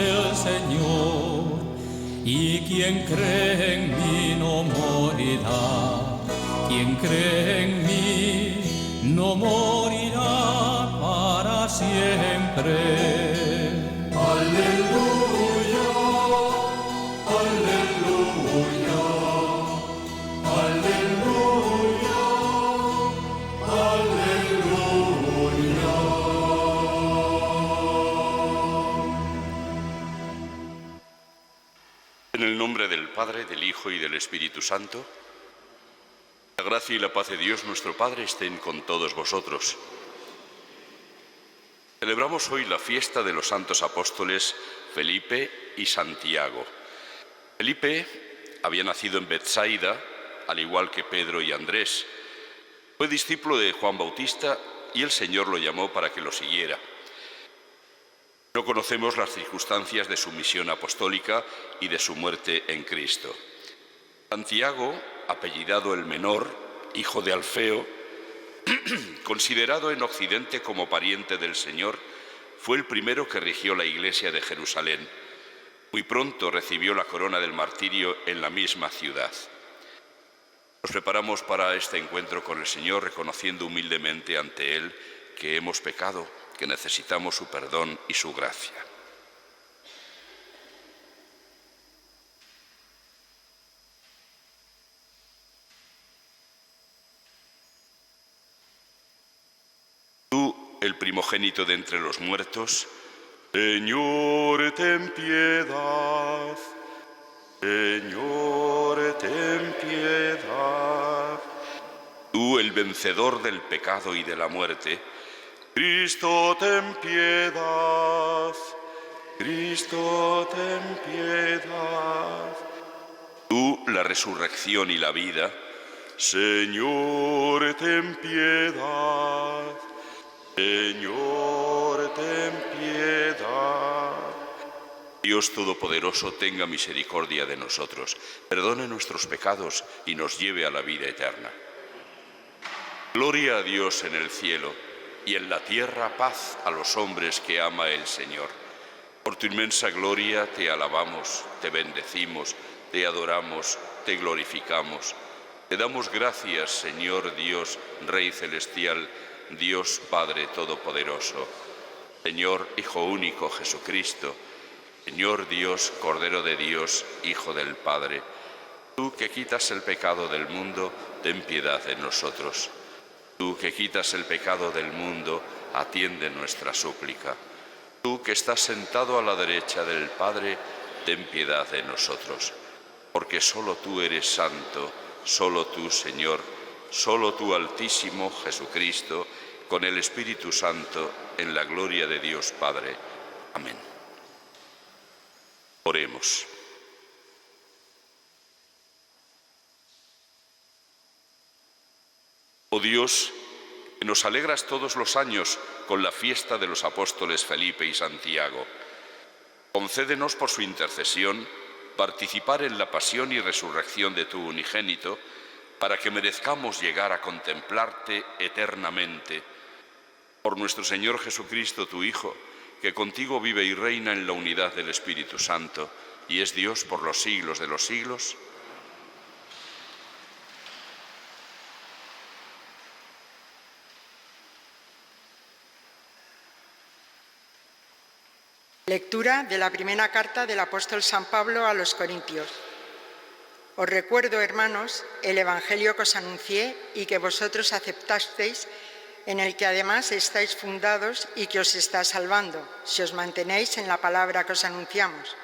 del Señor, y quien cree en mí no morirá. Quien cree en mí no morirá para siempre. Aleluya, aleluya, aleluya, aleluya. En el nombre del Padre, del Hijo y del Espíritu Santo, la gracia y la paz de Dios nuestro Padre estén con todos vosotros. Celebramos hoy la fiesta de los santos apóstoles Felipe y Santiago. Felipe había nacido en Betsaida, al igual que Pedro y Andrés. Fue discípulo de Juan Bautista y el Señor lo llamó para que lo siguiera. No conocemos las circunstancias de su misión apostólica y de su muerte en Cristo. Santiago, apellidado el Menor, hijo de Alfeo, considerado en Occidente como pariente del Señor, fue el primero que rigió la Iglesia de Jerusalén. Muy pronto recibió la corona del martirio en la misma ciudad. Nos preparamos para este encuentro con el Señor, reconociendo humildemente ante Él que hemos pecado, que necesitamos su perdón y su gracia. Tú, el primogénito de entre los muertos, Señor, ten piedad. Señor, ten piedad. Tú, el vencedor del pecado y de la muerte, Cristo, ten piedad. Cristo, ten piedad. Tú, la resurrección y la vida, Señor, ten piedad. Señor, ten piedad. Dios Todopoderoso, tenga misericordia de nosotros, perdone nuestros pecados y nos lleve a la vida eterna. Gloria a Dios en el cielo y en la tierra paz a los hombres que ama el Señor. Por tu inmensa gloria te alabamos, te bendecimos, te adoramos, te glorificamos. Te damos gracias, Señor Dios, Rey celestial, Dios Padre Todopoderoso, Señor Hijo único Jesucristo, Señor Dios, Cordero de Dios, Hijo del Padre. Tú que quitas el pecado del mundo, ten piedad de nosotros. Tú que quitas el pecado del mundo, atiende nuestra súplica. Tú que estás sentado a la derecha del Padre, ten piedad de nosotros. Porque solo tú eres santo, solo tú, Señor, solo tú, Altísimo Jesucristo, con el Espíritu Santo, en la gloria de Dios Padre. Amén. Oremos. Oh Dios, que nos alegras todos los años con la fiesta de los apóstoles Felipe y Santiago, concédenos por su intercesión participar en la pasión y resurrección de tu unigénito, para que merezcamos llegar a contemplarte eternamente. Por nuestro Señor Jesucristo, tu Hijo, que contigo vive y reina en la unidad del Espíritu Santo, y es Dios por los siglos de los siglos. Lectura de la primera carta del apóstol San Pablo a los Corintios. Os recuerdo, hermanos, el Evangelio que os anuncié y que vosotros aceptasteis, en el que además estáis fundados y que os está salvando, si os mantenéis en la palabra que os anunciamos.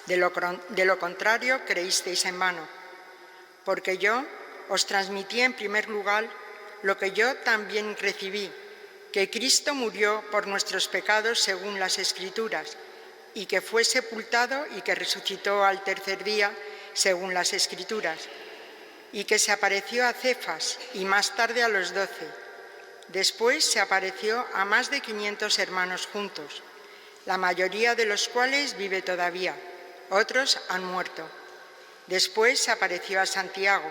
De lo contrario, creísteis en vano. Porque yo os transmití en primer lugar lo que yo también recibí, que Cristo murió por nuestros pecados según las Escrituras, y que fue sepultado y que resucitó al tercer día según las Escrituras, y que se apareció a Cefas y más tarde a los 12. Después se apareció a más de 500 hermanos juntos, la mayoría de los cuales vive todavía, otros han muerto. Después se apareció a Santiago,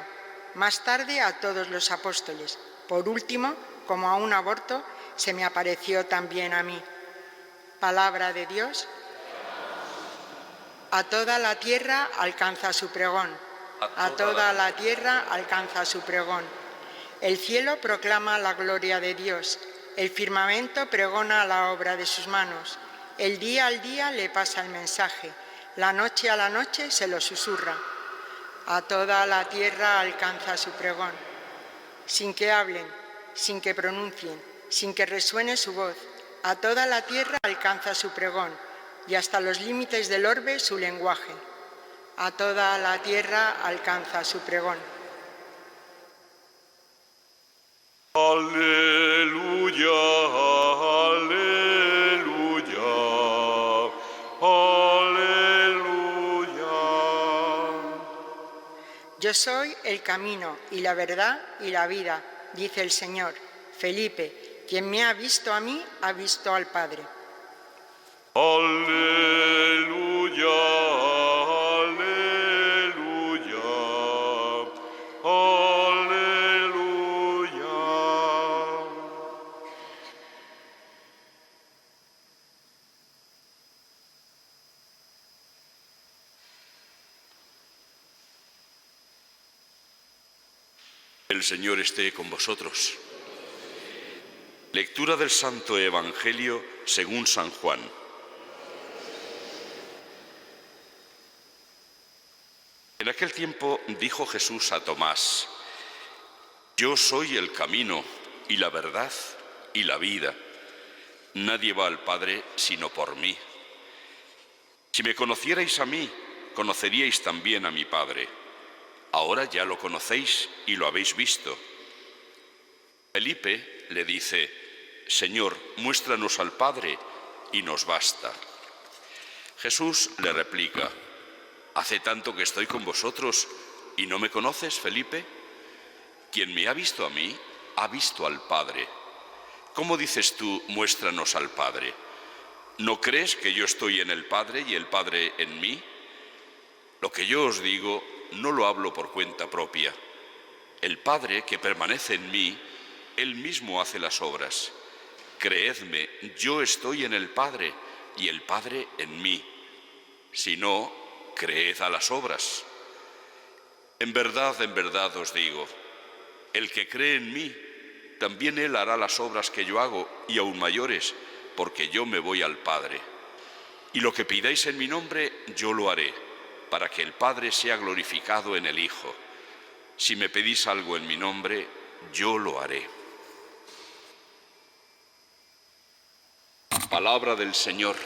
más tarde a todos los apóstoles. Por último, como a un aborto, se me apareció también a mí. Palabra de Dios. A toda la tierra alcanza su pregón. A toda la tierra alcanza su pregón. El cielo proclama la gloria de Dios. El firmamento pregona la obra de sus manos. El día al día le pasa el mensaje. La noche a la noche se lo susurra. A toda la tierra alcanza su pregón. Sin que hablen, sin que pronuncien, sin que resuene su voz, a toda la tierra alcanza su pregón, y hasta los límites del orbe su lenguaje. A toda la tierra alcanza su pregón. Aleluya, aleluya, aleluya. Yo soy el camino y la verdad y la vida, dice el Señor. Felipe, quien me ha visto a mí, ha visto al Padre. Aleluya, aleluya, aleluya. El Señor esté con vosotros. Lectura del Santo Evangelio según San Juan. En aquel tiempo dijo Jesús a Tomás: Yo soy el camino y la verdad y la vida. Nadie va al Padre sino por mí. Si me conocierais a mí, conoceríais también a mi Padre. Ahora ya lo conocéis y lo habéis visto. Felipe le dice: Señor, muéstranos al Padre y nos basta. Jesús le replica: ¿Hace tanto que estoy con vosotros y no me conoces, Felipe? Quien me ha visto a mí, ha visto al Padre. ¿Cómo dices tú, muéstranos al Padre? ¿No crees que yo estoy en el Padre y el Padre en mí? Lo que yo os digo, no lo hablo por cuenta propia. El Padre que permanece en mí, Él mismo hace las obras. Creedme, yo estoy en el Padre y el Padre en mí. Si no, creed a las obras. En verdad os digo, el que cree en mí, también él hará las obras que yo hago y aún mayores, porque yo me voy al Padre. Y lo que pidáis en mi nombre, yo lo haré, para que el Padre sea glorificado en el Hijo. Si me pedís algo en mi nombre, yo lo haré. Palabra del Señor.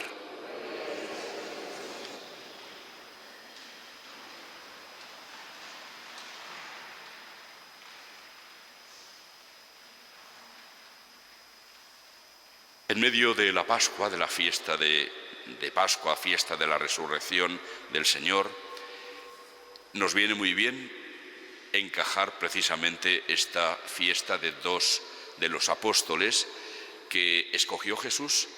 En medio de la Pascua, de la fiesta de Pascua, fiesta de la resurrección del Señor, nos viene muy bien encajar precisamente esta fiesta de dos de los apóstoles que escogió Jesús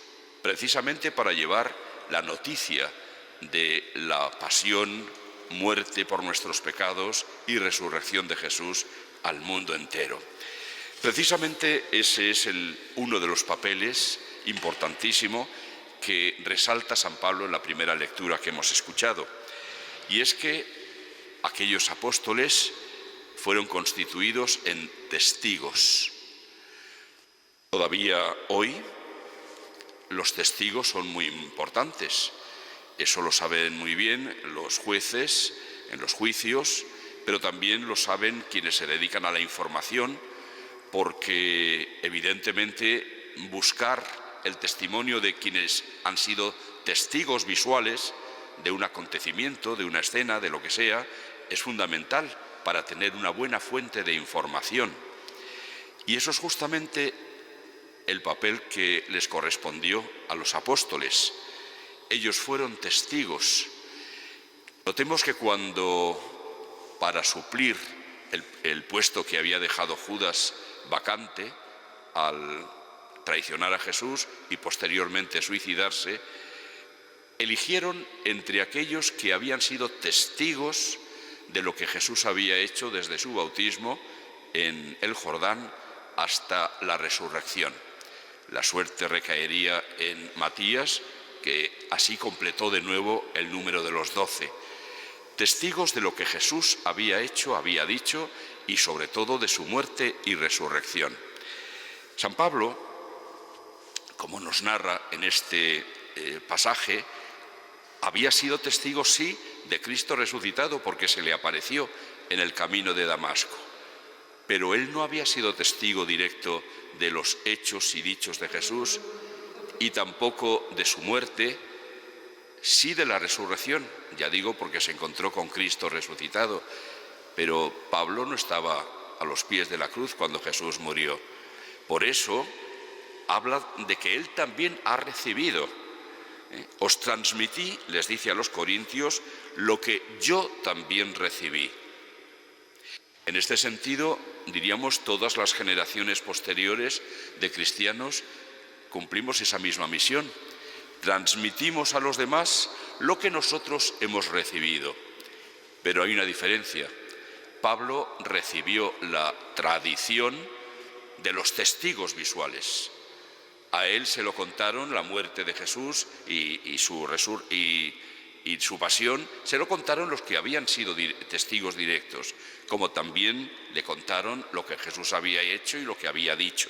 precisamente para llevar la noticia de la pasión, muerte por nuestros pecados y resurrección de Jesús al mundo entero. Precisamente ese es uno de los papeles importantísimo que resalta San Pablo en la primera lectura que hemos escuchado. Y es que aquellos apóstoles fueron constituidos en testigos. Todavía hoy los testigos son muy importantes. Eso lo saben muy bien los jueces en los juicios, pero también lo saben quienes se dedican a la información, porque evidentemente buscar el testimonio de quienes han sido testigos visuales de un acontecimiento, de una escena, de lo que sea, es fundamental para tener una buena fuente de información. Y eso es justamente el papel que les correspondió a los apóstoles. Ellos fueron testigos. Notemos que cuando, para suplir el puesto que había dejado Judas vacante al traicionar a Jesús y posteriormente suicidarse, eligieron entre aquellos que habían sido testigos de lo que Jesús había hecho desde su bautismo en el Jordán hasta la resurrección. La suerte recaería en Matías, que así completó de nuevo el número de los 12. Testigos de lo que Jesús había hecho, había dicho, y sobre todo de su muerte y resurrección. San Pablo, como nos narra en este pasaje, había sido testigo, sí, de Cristo resucitado, porque se le apareció en el camino de Damasco. Pero él no había sido testigo directo de los hechos y dichos de Jesús, y tampoco de su muerte, sí de la resurrección, ya digo porque se encontró con Cristo resucitado, pero Pablo no estaba a los pies de la cruz cuando Jesús murió. Por eso habla de que él también ha recibido. Os transmití, les dice a los corintios, lo que yo también recibí. En este sentido, diríamos, todas las generaciones posteriores de cristianos cumplimos esa misma misión. Transmitimos a los demás lo que nosotros hemos recibido. Pero hay una diferencia. Pablo recibió la tradición de los testigos visuales. A él se lo contaron la muerte de Jesús y su pasión, se lo contaron los que habían sido testigos directos, como también le contaron lo que Jesús había hecho y lo que había dicho.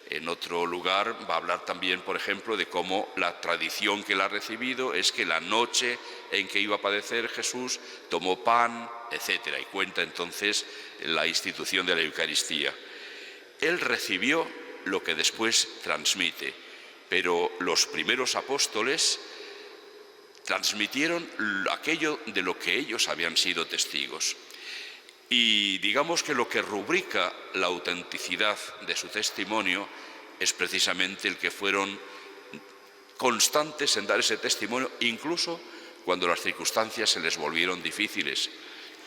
En otro lugar va a hablar también, por ejemplo, de cómo la tradición que él ha recibido es que la noche en que iba a padecer Jesús tomó pan, etc. Y cuenta entonces la institución de la Eucaristía. Él recibió lo que después transmite, pero los primeros apóstoles transmitieron aquello de lo que ellos habían sido testigos. Y digamos que lo que rubrica la autenticidad de su testimonio es precisamente el que fueron constantes en dar ese testimonio, incluso cuando las circunstancias se les volvieron difíciles.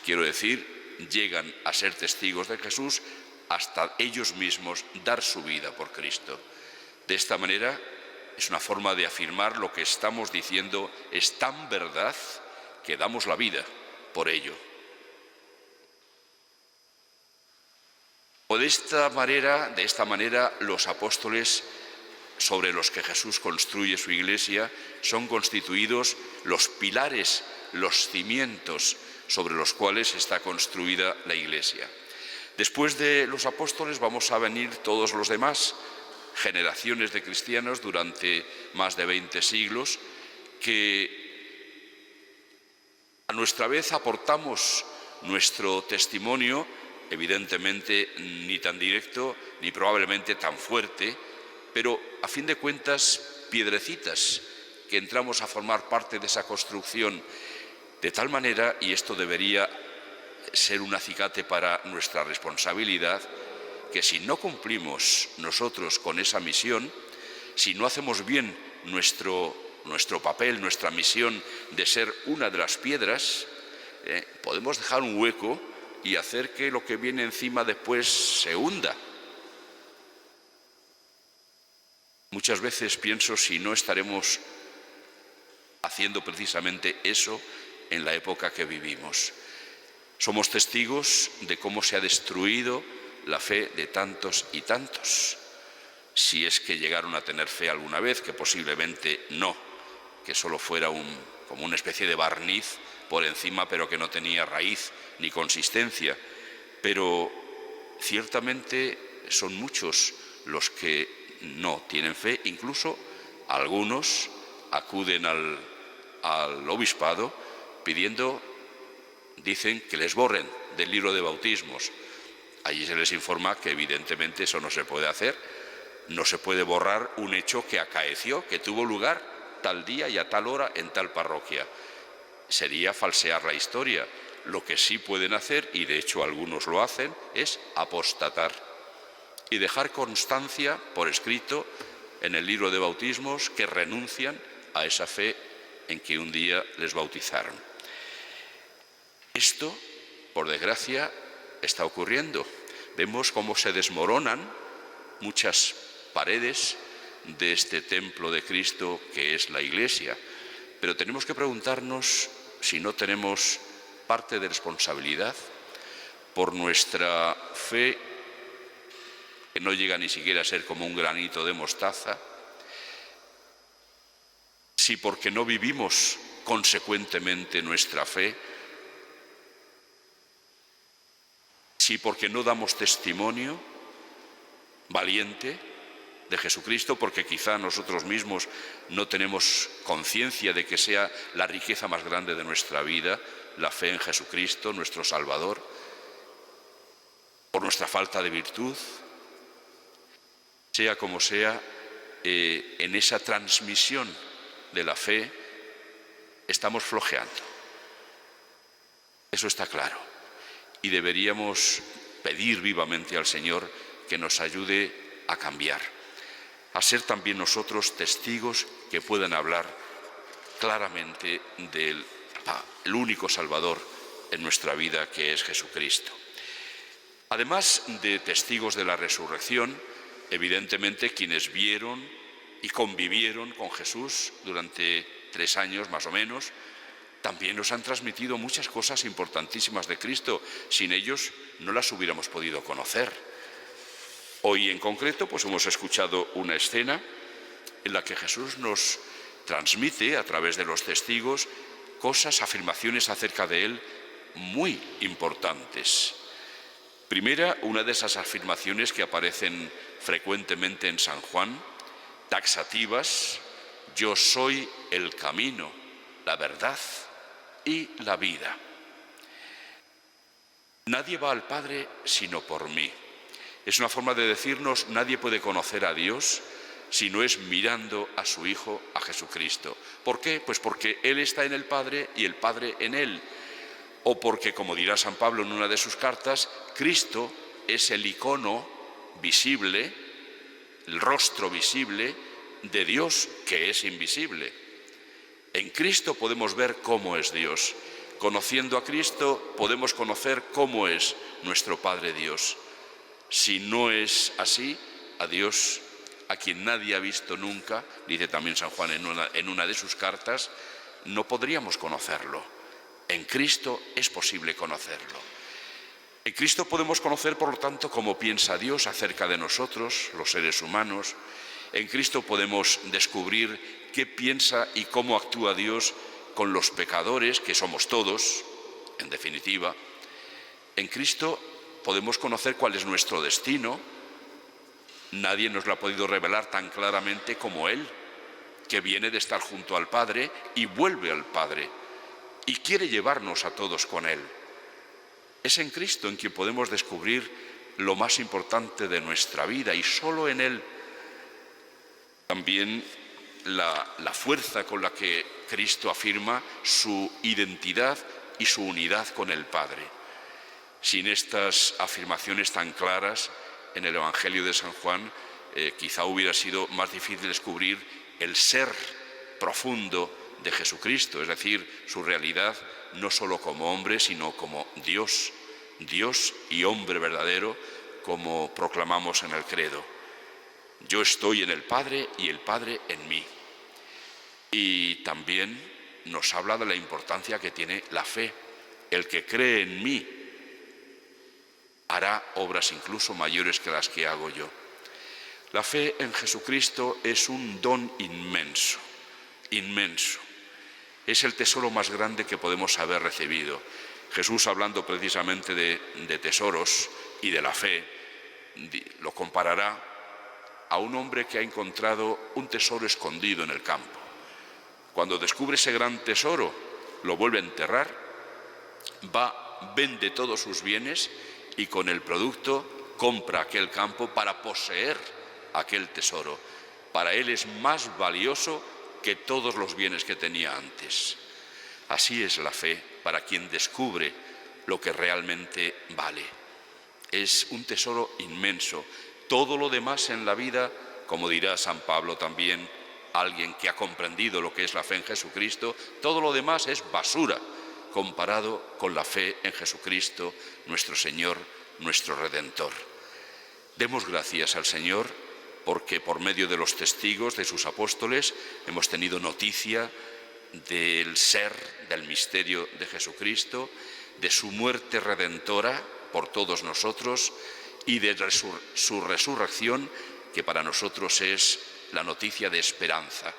Quiero decir, llegan a ser testigos de Jesús hasta ellos mismos dar su vida por Cristo. De esta manera es una forma de afirmar lo que estamos diciendo es tan verdad que damos la vida por ello. O de esta manera los apóstoles sobre los que Jesús construye su iglesia son constituidos los pilares, los cimientos sobre los cuales está construida la iglesia. Después de los apóstoles vamos a venir todos los demás, generaciones de cristianos durante más de 20 siglos, que a nuestra vez aportamos nuestro testimonio, evidentemente ni tan directo ni probablemente tan fuerte, pero a fin de cuentas piedrecitas que entramos a formar parte de esa construcción, de tal manera, y esto debería ser un acicate para nuestra responsabilidad, que si no cumplimos nosotros con esa misión, si no hacemos bien nuestro papel, nuestra misión de ser una de las piedras, podemos dejar un hueco y hacer que lo que viene encima después se hunda. Muchas veces pienso si no estaremos haciendo precisamente eso en la época que vivimos. Somos testigos de cómo se ha destruido la fe de tantos y tantos, si es que llegaron a tener fe alguna vez, que posiblemente no, que solo fuera como una especie de barniz por encima, pero que no tenía raíz ni consistencia. Pero ciertamente son muchos los que no tienen fe, incluso algunos acuden al obispado pidiendo, dicen, que les borren del libro de bautismos. Allí se les informa que evidentemente eso no se puede hacer, no se puede borrar un hecho que acaeció, que tuvo lugar tal día y a tal hora en tal parroquia. Sería falsear la historia. Lo que sí pueden hacer, y de hecho algunos lo hacen, es apostatar y dejar constancia por escrito en el libro de bautismos que renuncian a esa fe en que un día les bautizaron. Esto, por desgracia, está ocurriendo. Vemos cómo se desmoronan muchas paredes de este templo de Cristo que es la Iglesia. Pero tenemos que preguntarnos si no tenemos parte de responsabilidad por nuestra fe, que no llega ni siquiera a ser como un granito de mostaza, si porque no vivimos consecuentemente nuestra fe, si porque no damos testimonio valiente de Jesucristo, porque quizá nosotros mismos no tenemos conciencia de que sea la riqueza más grande de nuestra vida, la fe en Jesucristo, nuestro Salvador, por nuestra falta de virtud. Sea como sea, en esa transmisión de la fe estamos flojeando. Eso está claro. Y deberíamos pedir vivamente al Señor que nos ayude a cambiar, a ser también nosotros testigos que puedan hablar claramente del el único Salvador en nuestra vida, que es Jesucristo. Además de testigos de la resurrección, evidentemente quienes vieron y convivieron con Jesús durante 3 años más o menos, también nos han transmitido muchas cosas importantísimas de Cristo. Sin ellos no las hubiéramos podido conocer. Hoy en concreto pues hemos escuchado una escena en la que Jesús nos transmite a través de los testigos cosas, afirmaciones acerca de Él muy importantes. Primera, una de esas afirmaciones que aparecen frecuentemente en San Juan, taxativas: yo soy el camino, la verdad y la vida. Nadie va al Padre sino por mí. Es una forma de decirnos: nadie puede conocer a Dios si no es mirando a su Hijo, a Jesucristo. ¿Por qué? Pues porque Él está en el Padre y el Padre en Él. O porque, como dirá San Pablo en una de sus cartas, Cristo es el icono visible, el rostro visible de Dios, que es invisible. En Cristo podemos ver cómo es Dios. Conociendo a Cristo podemos conocer cómo es nuestro Padre Dios. Si no es así, a Dios, a quien nadie ha visto nunca, dice también San Juan en una de sus cartas, no podríamos conocerlo. En Cristo es posible conocerlo. En Cristo podemos conocer, por lo tanto, cómo piensa Dios acerca de nosotros, los seres humanos. En Cristo podemos descubrir qué piensa y cómo actúa Dios con los pecadores, que somos todos, en definitiva. En Cristo podemos conocer cuál es nuestro destino. Nadie nos lo ha podido revelar tan claramente como Él, que viene de estar junto al Padre y vuelve al Padre, y quiere llevarnos a todos con Él. Es en Cristo en quien podemos descubrir lo más importante de nuestra vida, y solo en Él. También la fuerza con la que Cristo afirma su identidad y su unidad con el Padre. Sin estas afirmaciones tan claras en el Evangelio de San Juan, quizá hubiera sido más difícil descubrir el ser profundo de Jesucristo, es decir, su realidad no solo como hombre, sino como Dios, Dios y hombre verdadero, como proclamamos en el credo. Yo estoy en el Padre y el Padre en mí. Y también nos habla de la importancia que tiene la fe. El que cree en mí hará obras incluso mayores que las que hago yo. La fe en Jesucristo es un don inmenso, inmenso. Es el tesoro más grande que podemos haber recibido. Jesús, hablando precisamente de tesoros y de la fe, lo comparará a un hombre que ha encontrado un tesoro escondido en el campo. Cuando descubre ese gran tesoro, lo vuelve a enterrar, vende todos sus bienes y con el producto compra aquel campo para poseer aquel tesoro. Para él es más valioso que todos los bienes que tenía antes. Así es la fe para quien descubre lo que realmente vale. Es un tesoro inmenso. Todo lo demás en la vida, como dirá San Pablo también, alguien que ha comprendido lo que es la fe en Jesucristo, todo lo demás es basura comparado con la fe en Jesucristo, nuestro Señor, nuestro Redentor. Demos gracias al Señor porque por medio de los testigos, de sus apóstoles, hemos tenido noticia del ser, del misterio de Jesucristo, de su muerte redentora por todos nosotros y de su resurrección, que para nosotros es la noticia de esperanza.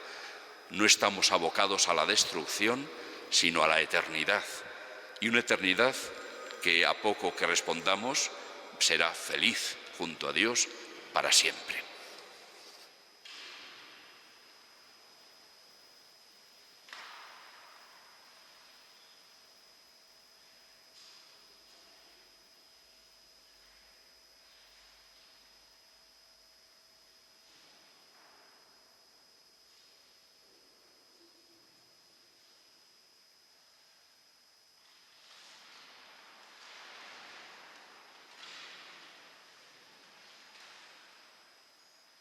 No estamos abocados a la destrucción, sino a la eternidad. Y una eternidad que a poco que respondamos será feliz junto a Dios para siempre.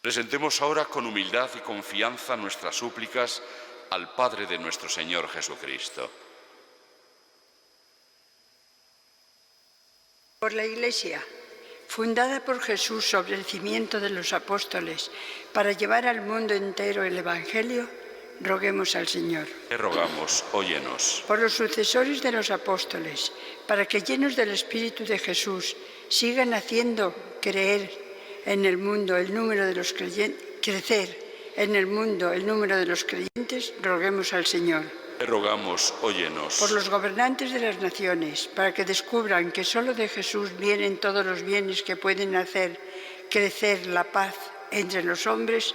Presentemos ahora con humildad y confianza nuestras súplicas al Padre de nuestro Señor Jesucristo. Por la Iglesia, fundada por Jesús sobre el cimiento de los apóstoles, para llevar al mundo entero el Evangelio, roguemos al Señor. Te rogamos, óyenos. Por los sucesores de los apóstoles, para que llenos del Espíritu de Jesús sigan haciendo crecer en el mundo el número de los creyentes, roguemos al Señor. Te rogamos, óyenos. Por los gobernantes de las naciones, para que descubran que solo de Jesús vienen todos los bienes que pueden hacer crecer la paz entre los hombres,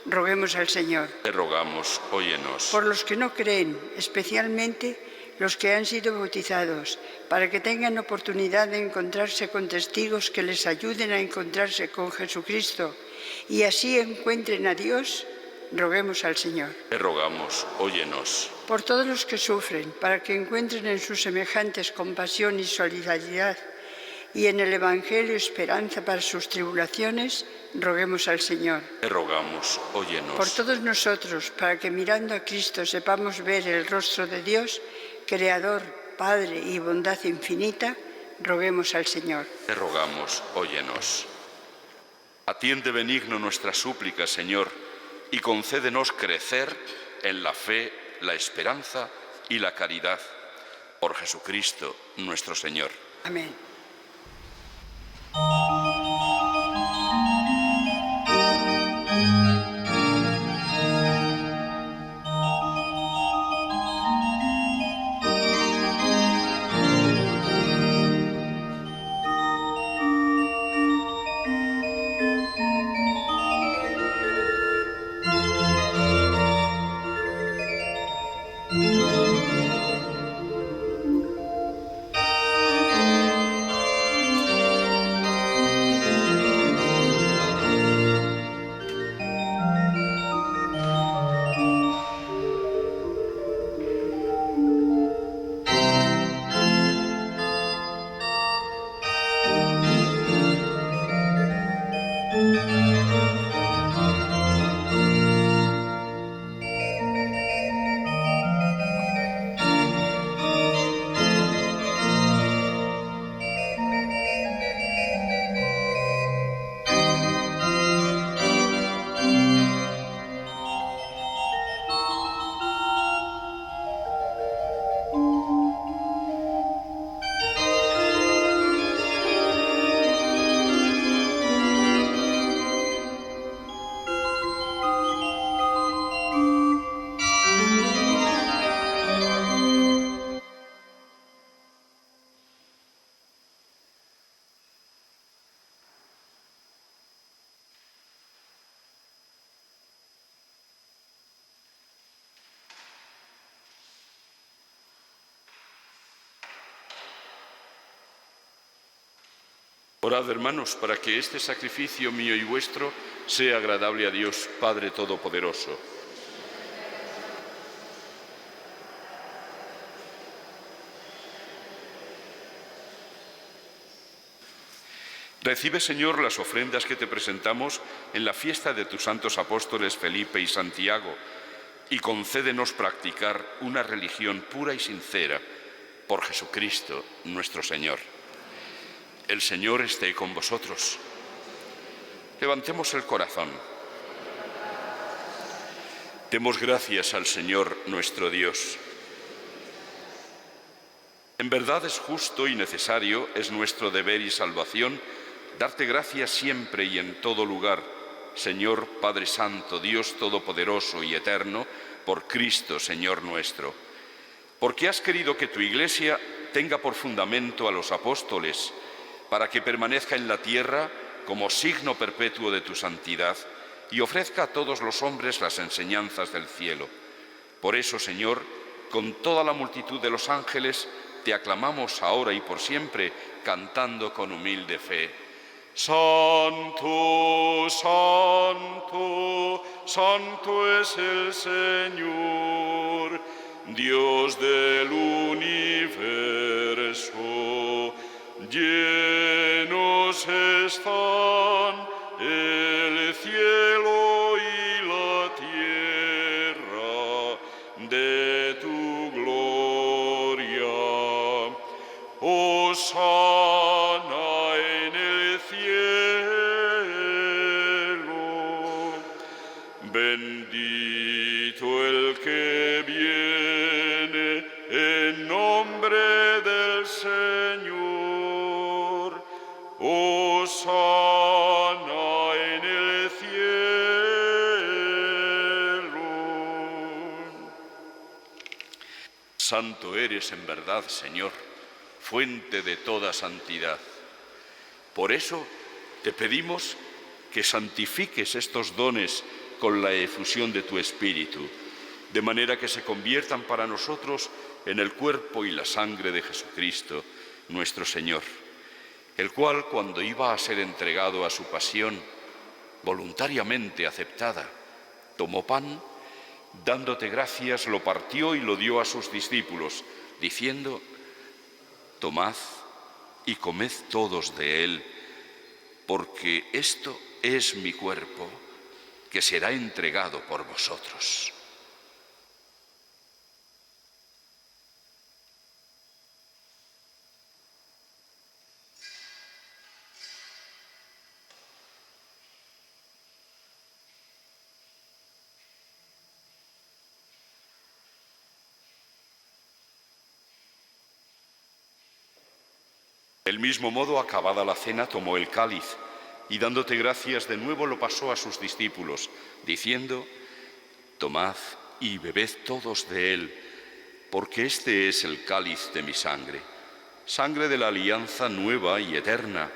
roguemos al Señor. Te rogamos, óyenos. Por los que no creen, especialmente los que han sido bautizados, para que tengan oportunidad de encontrarse con testigos que les ayuden a encontrarse con Jesucristo y así encuentren a Dios, roguemos al Señor. Te rogamos, óyenos. Por todos los que sufren, para que encuentren en sus semejantes compasión y solidaridad y en el Evangelio esperanza para sus tribulaciones, roguemos al Señor. Te rogamos, óyenos. Por todos nosotros, para que mirando a Cristo sepamos ver el rostro de Dios, Creador, Padre y bondad infinita, roguemos al Señor. Te rogamos, óyenos. Atiende benigno nuestras súplicas, Señor, y concédenos crecer en la fe, la esperanza y la caridad. Por Jesucristo, nuestro Señor. Amén. Orad, hermanos, para que este sacrificio mío y vuestro sea agradable a Dios, Padre Todopoderoso. Recibe, Señor, las ofrendas que te presentamos en la fiesta de tus santos apóstoles Felipe y Santiago, y concédenos practicar una religión pura y sincera por Jesucristo, nuestro Señor. El Señor esté con vosotros. Levantemos el corazón. Demos gracias al Señor nuestro Dios. En verdad es justo y necesario, es nuestro deber y salvación, darte gracias siempre y en todo lugar, Señor Padre Santo, Dios Todopoderoso y Eterno, por Cristo, Señor nuestro. Porque has querido que tu Iglesia tenga por fundamento a los apóstoles, para que permanezca en la tierra como signo perpetuo de tu santidad y ofrezca a todos los hombres las enseñanzas del cielo. Por eso, Señor, con toda la multitud de los ángeles, te aclamamos ahora y por siempre, cantando con humilde fe. Santo, santo, santo es el Señor, Dios del universo. Llenos están el cielo y la tierra de tu gloria. Hosana en el cielo. Bendito el que viene en nombre del Señor. Hosana en el cielo. Santo eres en verdad, Señor, fuente de toda santidad. Por eso te pedimos que santifiques estos dones con la efusión de tu Espíritu, de manera que se conviertan para nosotros en el cuerpo y la sangre de Jesucristo, nuestro Señor, el cual, cuando iba a ser entregado a su pasión, voluntariamente aceptada, tomó pan, dándote gracias, lo partió y lo dio a sus discípulos, diciendo: tomad y comed todos de él, porque esto es mi cuerpo, que será entregado por vosotros. Del mismo modo, acabada la cena, tomó el cáliz y, dándote gracias de nuevo, lo pasó a sus discípulos, diciendo: tomad y bebed todos de él, porque este es el cáliz de mi sangre, sangre de la alianza nueva y eterna,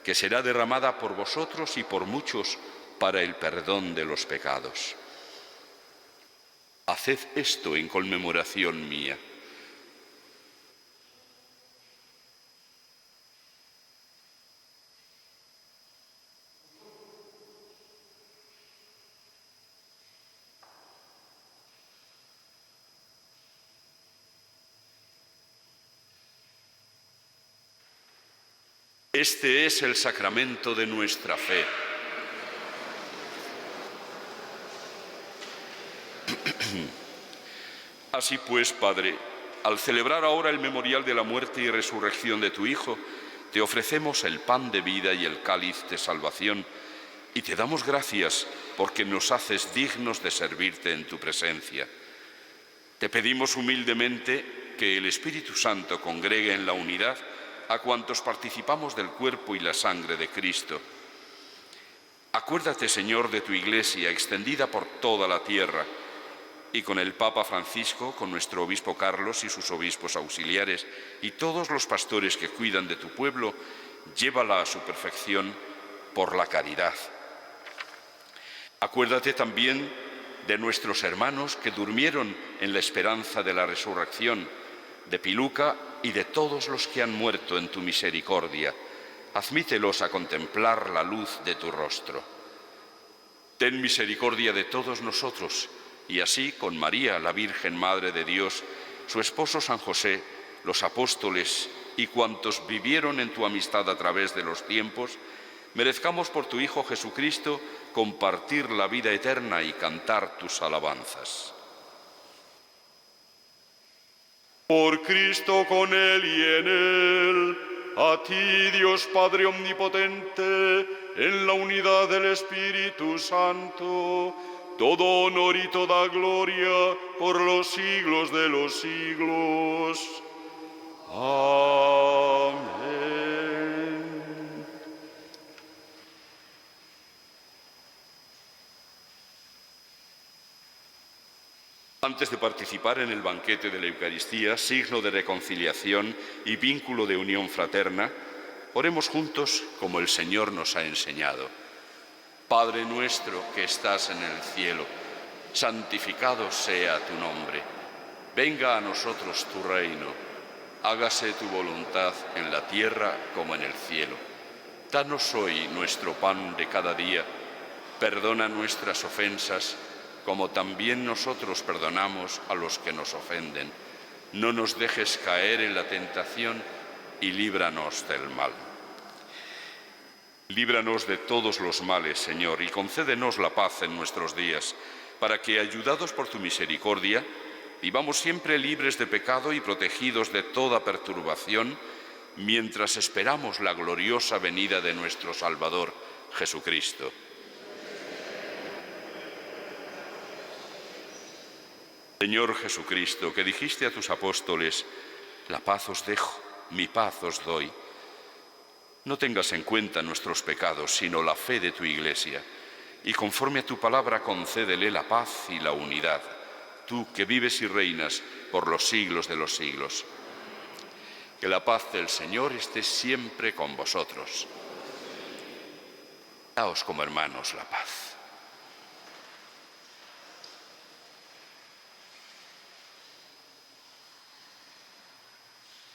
que será derramada por vosotros y por muchos para el perdón de los pecados. Haced esto en conmemoración mía. Este es el sacramento de nuestra fe. Así pues, Padre, al celebrar ahora el memorial de la muerte y resurrección de tu Hijo, te ofrecemos el pan de vida y el cáliz de salvación, y te damos gracias porque nos haces dignos de servirte en tu presencia. Te pedimos humildemente que el Espíritu Santo congregue en la unidad a cuantos participamos del cuerpo y la sangre de Cristo. Acuérdate, Señor, de tu Iglesia extendida por toda la tierra, y con el Papa Francisco, con nuestro obispo Carlos y sus obispos auxiliares, y todos los pastores que cuidan de tu pueblo, llévala a su perfección por la caridad. Acuérdate también de nuestros hermanos que durmieron en la esperanza de la resurrección, de Piluca y de todos los que han muerto en tu misericordia. Admítelos a contemplar la luz de tu rostro. Ten misericordia de todos nosotros, y así con María, la Virgen Madre de Dios, su esposo San José, los apóstoles y cuantos vivieron en tu amistad a través de los tiempos, merezcamos por tu Hijo Jesucristo compartir la vida eterna y cantar tus alabanzas. Por Cristo, con Él y en Él, a ti, Dios Padre Omnipotente, en la unidad del Espíritu Santo, todo honor y toda gloria por los siglos de los siglos. Amén. Antes de participar en el banquete de la Eucaristía, signo de reconciliación y vínculo de unión fraterna, oremos juntos como el Señor nos ha enseñado. Padre nuestro que estás en el cielo, santificado sea tu nombre. Venga a nosotros tu reino. Hágase tu voluntad en la tierra como en el cielo. Danos hoy nuestro pan de cada día. Perdona nuestras ofensas, como también nosotros perdonamos a los que nos ofenden. No nos dejes caer en la tentación y líbranos del mal. Líbranos de todos los males, Señor, y concédenos la paz en nuestros días, para que, ayudados por tu misericordia, vivamos siempre libres de pecado y protegidos de toda perturbación, mientras esperamos la gloriosa venida de nuestro Salvador, Jesucristo. Señor Jesucristo, que dijiste a tus apóstoles, la paz os dejo, mi paz os doy. No tengas en cuenta nuestros pecados, sino la fe de tu Iglesia, y conforme a tu palabra concédele la paz y la unidad, tú que vives y reinas por los siglos de los siglos. Que la paz del Señor esté siempre con vosotros. Daos como hermanos la paz.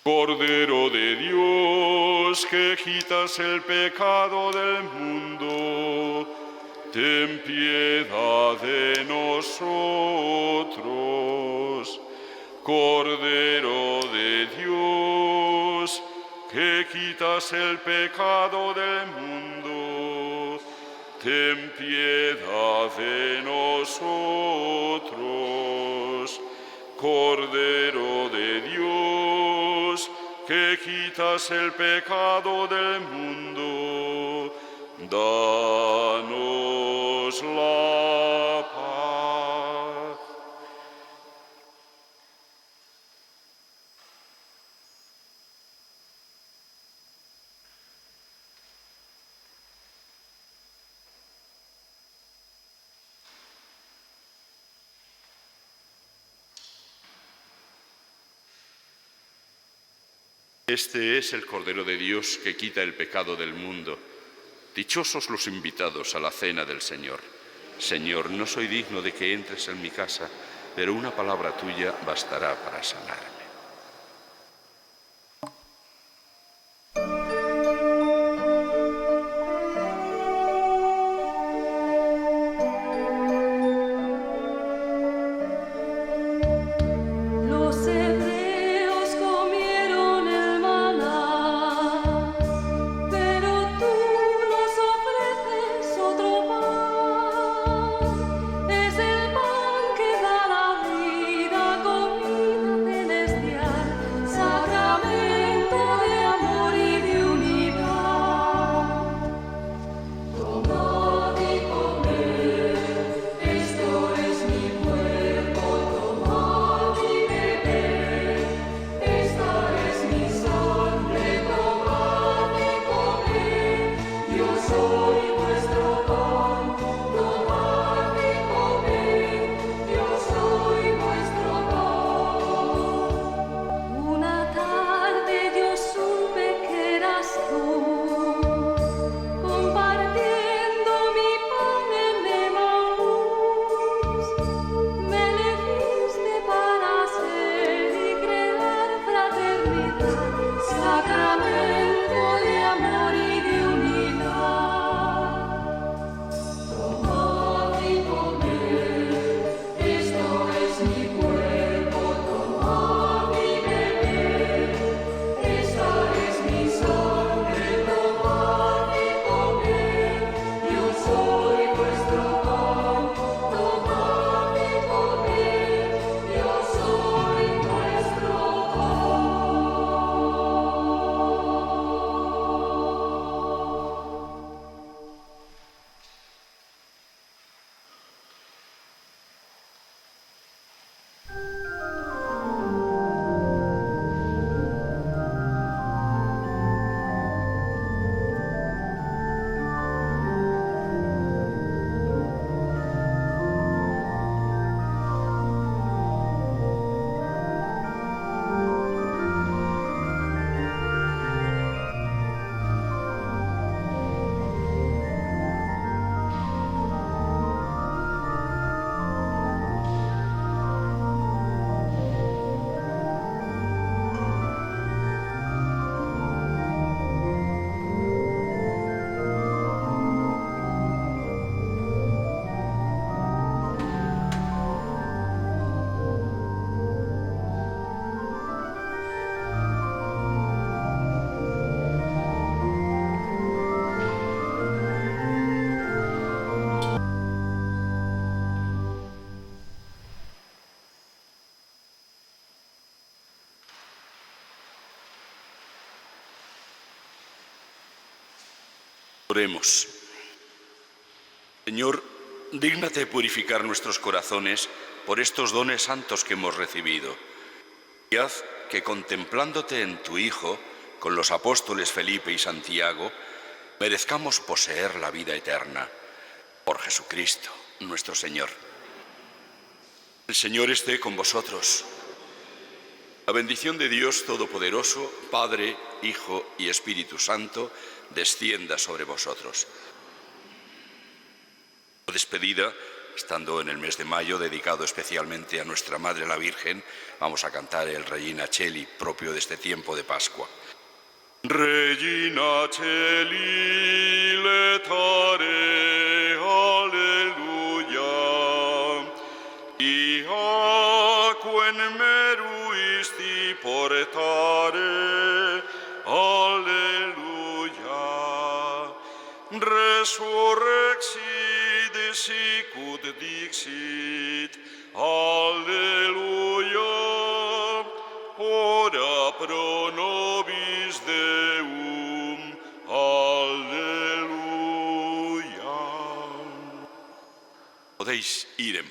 Cordero de Dios, que quitas el pecado del mundo, ten piedad de nosotros. Cordero de Dios, que quitas el pecado del mundo, ten piedad de nosotros. Cordero de Dios, que quitas el pecado del mundo, danos la paz. Este es el Cordero de Dios que quita el pecado del mundo. Dichosos los invitados a la cena del Señor. Señor, no soy digno de que entres en mi casa, pero una palabra tuya bastará para sanarme. Es el pan que da la vida, comida en Oremos. Señor, dígnate purificar nuestros corazones por estos dones santos que hemos recibido. Y haz que contemplándote en tu Hijo, con los apóstoles Felipe y Santiago, merezcamos poseer la vida eterna. Por Jesucristo, nuestro Señor. El Señor esté con vosotros. La bendición de Dios Todopoderoso, Padre, Hijo y Espíritu Santo, descienda sobre vosotros. Despedida, estando en el mes de mayo, dedicado especialmente a nuestra Madre la Virgen, vamos a cantar el Regina Coeli, propio de este tiempo de Pascua. Regina Coeli, letare, alleluia, quien meruisti portare, alleluia, resurrexit sicut dixit, alleluia, ora pro nobis Deum, alleluia. Podéis ir en